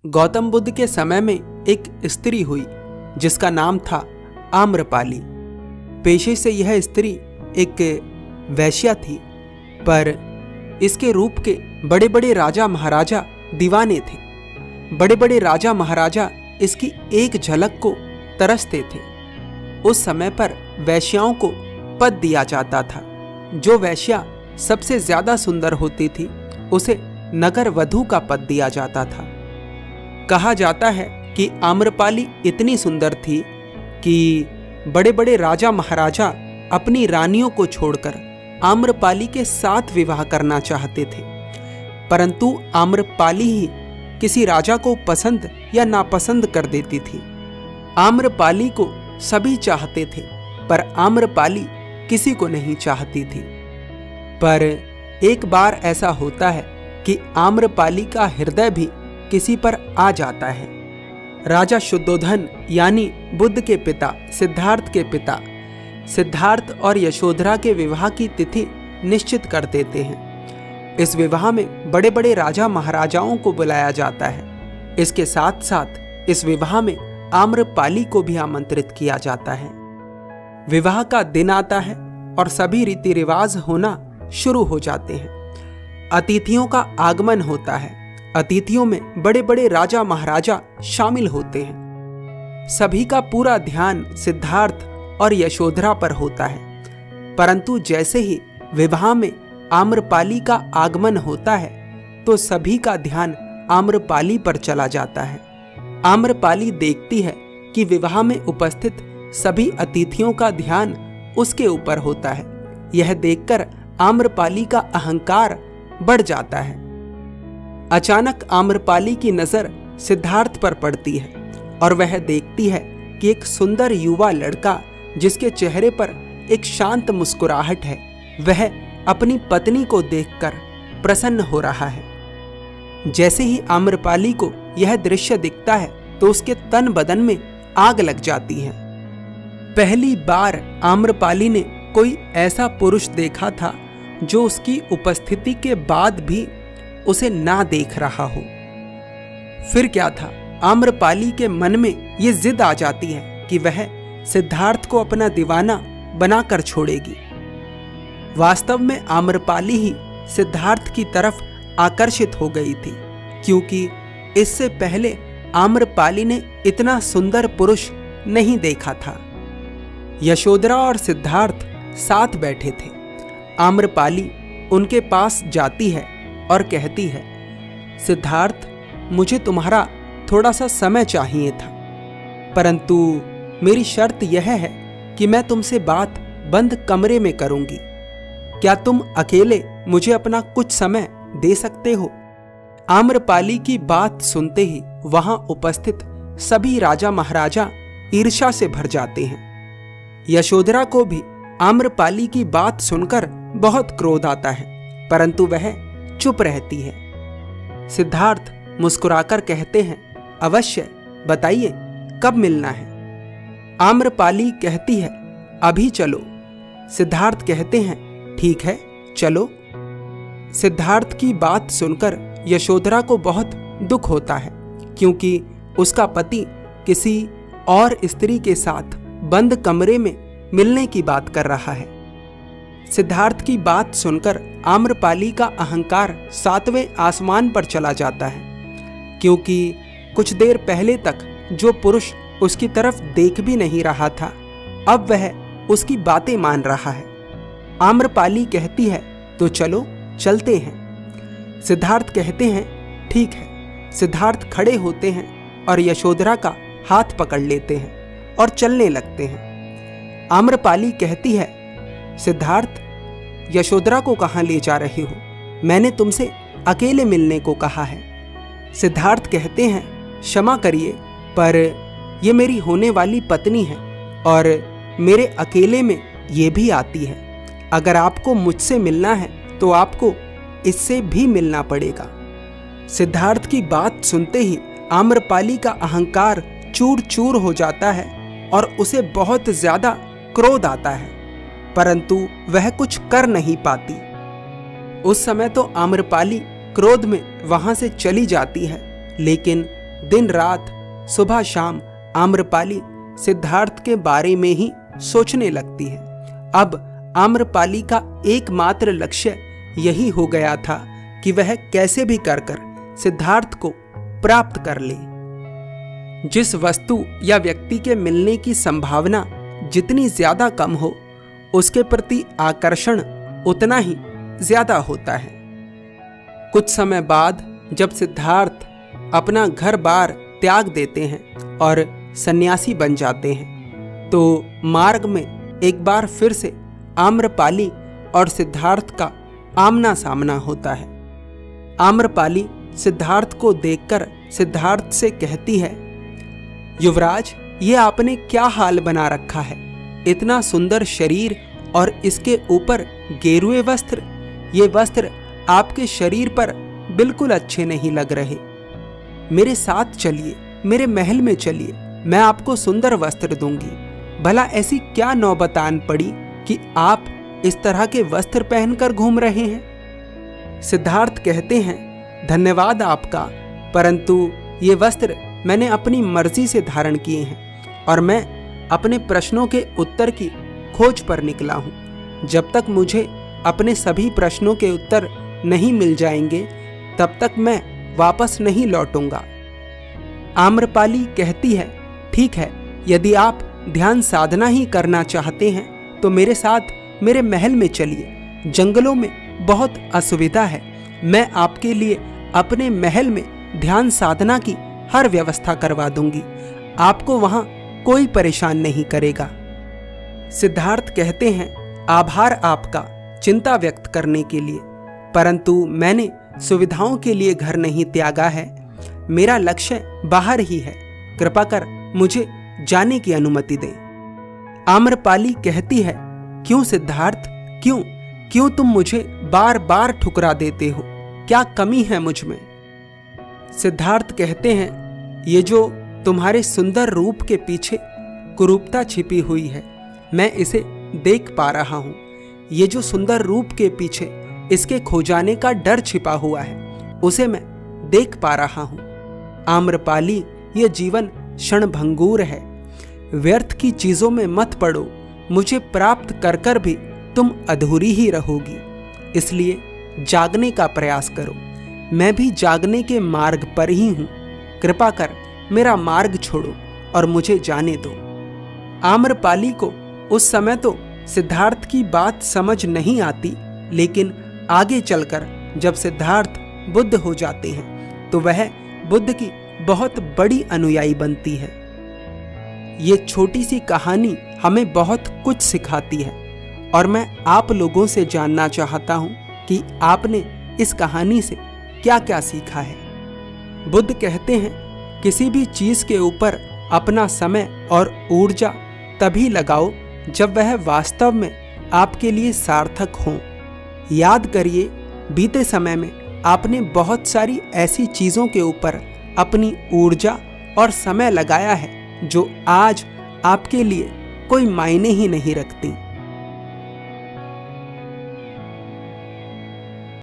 गौतम बुद्ध के समय में एक स्त्री हुई जिसका नाम था आम्रपाली। पेशे से यह स्त्री एक वैश्या थी, पर इसके रूप के बड़े बड़े राजा महाराजा दीवाने थे। बड़े बड़े राजा महाराजा इसकी एक झलक को तरसते थे। उस समय पर वैश्याओं को पद दिया जाता था। जो वैश्या सबसे ज्यादा सुंदर होती थी उसे नगर वधू का पद दिया जाता था। कहा जाता है कि आम्रपाली इतनी सुंदर थी कि बड़े बड़े राजा महाराजा अपनी रानियों को छोड़कर आम्रपाली के साथ विवाह करना चाहते थे, परंतु आम्रपाली ही किसी राजा को पसंद या नापसंद कर देती थी। आम्रपाली को सभी चाहते थे, पर आम्रपाली किसी को नहीं चाहती थी। पर एक बार ऐसा होता है कि आम्रपाली का हृदय भी किसी पर आ जाता है। राजा शुद्धोधन यानी बुद्ध के पिता सिद्धार्थ के पिता सिद्धार्थ और यशोधरा के विवाह की तिथि निश्चित कर देते हैं। इस विवाह में बड़े बड़े राजा महाराजाओं को बुलाया जाता है। इसके साथ साथ इस विवाह में आम्रपाली को भी आमंत्रित किया जाता है। विवाह का दिन आता है और सभी रीति रिवाज होना शुरू हो जाते हैं। अतिथियों का आगमन होता है। अतिथियों में बड़े बड़े राजा महाराजा शामिल होते हैं। सभी का पूरा ध्यान सिद्धार्थ और यशोधरा पर होता है, परंतु जैसे ही विवाह में आम्रपाली का आगमन होता है तो सभी का ध्यान आम्रपाली पर चला जाता है। आम्रपाली देखती है कि विवाह में उपस्थित सभी अतिथियों का ध्यान उसके ऊपर होता है। यह देखकर आम्रपाली का अहंकार बढ़ जाता है। अचानक आम्रपाली की नजर सिद्धार्थ पर पड़ती है और वह देखती है कि एक सुंदर युवा लड़का जिसके चेहरे पर एक शांत मुस्कुराहट है, वह अपनी पत्नी को देखकर प्रसन्न हो रहा है। जैसे ही आम्रपाली को यह दृश्य दिखता है तो उसके तन बदन में आग लग जाती है। पहली बार आम्रपाली ने कोई ऐसा पुरुष देखा था जो उसकी उपस्थिति के बाद भी उसे ना देख रहा हो। फिर क्या था, आम्रपाली के मन में ये जिद आ जाती है कि वह सिद्धार्थ को अपना दीवाना बनाकर छोड़ेगी। वास्तव में आम्रपाली ही सिद्धार्थ की तरफ आकर्षित हो गई थी, क्योंकि इससे पहले आम्रपाली ने इतना सुंदर पुरुष नहीं देखा था। यशोधरा और सिद्धार्थ साथ बैठे थे। आम्रपाली उनके पास जाती है और कहती है, सिद्धार्थ, मुझे तुम्हारा थोड़ा सा समय चाहिए था, परंतु मेरी शर्त यह है कि मैं तुमसे बात बंद कमरे में करूंगी। क्या तुम अकेले मुझे अपना कुछ समय दे सकते हो? आम्रपाली की बात सुनते ही वहां उपस्थित सभी राजा महाराजा ईर्ष्या से भर जाते हैं। यशोधरा को भी आम्रपाली की बात सुनकर बहुत क्रोध आता है, परंतु वह चुप रहती है। सिद्धार्थ मुस्कुराकर कहते हैं, अवश्य, बताइए कब मिलना है? आम्रपाली कहती है, अभी चलो। सिद्धार्थ कहते हैं, ठीक है, चलो। सिद्धार्थ की बात सुनकर यशोधरा को बहुत दुख होता है, क्योंकि उसका पति किसी और स्त्री के साथ बंद कमरे में मिलने की बात कर रहा है। सिद्धार्थ की बात सुनकर आम्रपाली का अहंकार 7वें आसमान पर चला जाता है, क्योंकि कुछ देर पहले तक जो पुरुष उसकी तरफ देख भी नहीं रहा था, अब वह उसकी बातें मान रहा है। आम्रपाली कहती है, तो चलो चलते हैं। सिद्धार्थ कहते हैं, ठीक है। सिद्धार्थ खड़े होते हैं और यशोधरा का हाथ पकड़ लेते हैं और चलने लगते हैं। आम्रपाली कहती है, सिद्धार्थ, यशोधरा को कहाँ ले जा रहे हो? मैंने तुमसे अकेले मिलने को कहा है। सिद्धार्थ कहते हैं, क्षमा करिए, पर ये मेरी होने वाली पत्नी है और मेरे अकेले में ये भी आती है। अगर आपको मुझसे मिलना है तो आपको इससे भी मिलना पड़ेगा। सिद्धार्थ की बात सुनते ही आम्रपाली का अहंकार चूर चूर हो जाता है और उसे बहुत ज्यादा क्रोध आता है, परंतु वह कुछ कर नहीं पाती। उस समय तो आम्रपाली क्रोध में वहां से चली जाती है, लेकिन दिन रात सुबह शाम आम्रपाली सिद्धार्थ के बारे में ही सोचने लगती है। अब आम्रपाली का एकमात्र लक्ष्य यही हो गया था कि वह कैसे भी कर सिद्धार्थ को प्राप्त कर ले। जिस वस्तु या व्यक्ति के मिलने की संभावना जितनी ज्यादा कम हो, उसके प्रति आकर्षण उतना ही ज्यादा होता है। कुछ समय बाद जब सिद्धार्थ अपना घर बार त्याग देते हैं और सन्यासी बन जाते हैं, तो मार्ग में एक बार फिर से आम्रपाली और सिद्धार्थ का आमना सामना होता है। आम्रपाली सिद्धार्थ को देखकर सिद्धार्थ से कहती है, युवराज, ये आपने क्या हाल बना रखा है? इतना सुंदर शरीर और इसके ऊपर गेरुए वस्त्र, ये वस्त्र आपके शरीर पर बिल्कुल अच्छे नहीं लग रहे। मेरे साथ चलिए, मेरे महल में चलिए, मैं आपको सुंदर वस्त्र दूंगी। भला ऐसी क्या नौबत आन पड़ी कि आप इस तरह के वस्त्र पहनकर घूम रहे हैं? सिद्धार्थ कहते हैं, धन्यवाद आपका, परंतु ये वस्त्र मैंने अपनी मर्जी से धारण किए हैं और मैं अपने प्रश्नों के उत्तर की खोज पर निकला हूं। जब तक मुझे अपने सभी प्रश्नों के उत्तर नहीं मिल जाएंगे, तब तक मैं वापस नहीं लौटूंगा। आम्रपाली कहती है, ठीक है, यदि आप ध्यान साधना ही करना चाहते हैं तो मेरे साथ मेरे महल में चलिए। जंगलों में बहुत असुविधा है, मैं आपके लिए अपने महल में ध्यान साधना की हर व्यवस्था करवा दूंगी। आपको वहां कोई परेशान नहीं करेगा। सिद्धार्थ कहते हैं, आभार आपका चिंता व्यक्त करने के लिए, परंतु मैंने सुविधाओं के लिए घर नहीं त्यागा है। मेरा लक्ष्य बाहर ही है। कृपा कर मुझे जाने की अनुमति दें। आम्रपाली कहती है, क्यों सिद्धार्थ, क्यों तुम मुझे बार बार ठुकरा देते हो? क्या कमी है मुझ में? सिद्धार्थ कहते हैं, ये जो तुम्हारे सुंदर रूप के पीछे कुरूपता छिपी हुई है, मैं इसे देख पा रहा हूं। ये जो सुंदर रूप के पीछे इसके खो जाने का डर छिपा हुआ है, उसे मैं देख पा रहा हूं। आम्रपाली, ये जीवन क्षणभंगुर है। व्यर्थ की चीजों में मत पड़ो। मुझे प्राप्त कर कर भी तुम अधूरी ही रहोगी। इसलिए जागने का प्रयास करो। मैं भी जागने के मार्ग पर ही हूं। कृपा कर मेरा मार्ग छोड़ो और मुझे जाने दो। आम्रपाली को उस समय तो सिद्धार्थ की बात समझ नहीं आती, लेकिन आगे चलकर जब सिद्धार्थ बुद्ध हो जाते हैं तो वह बुद्ध की बहुत बड़ी अनुयायी बनती है। ये छोटी सी कहानी हमें बहुत कुछ सिखाती है और मैं आप लोगों से जानना चाहता हूं कि आपने इस कहानी से क्या क्या सीखा है। बुद्ध कहते हैं, किसी भी चीज के ऊपर अपना समय और ऊर्जा तभी लगाओ जब वह वास्तव में आपके लिए सार्थक हो। याद करिए, बीते समय में आपने बहुत सारी ऐसी चीजों के ऊपर अपनी ऊर्जा और समय लगाया है जो आज आपके लिए कोई मायने ही नहीं रखती।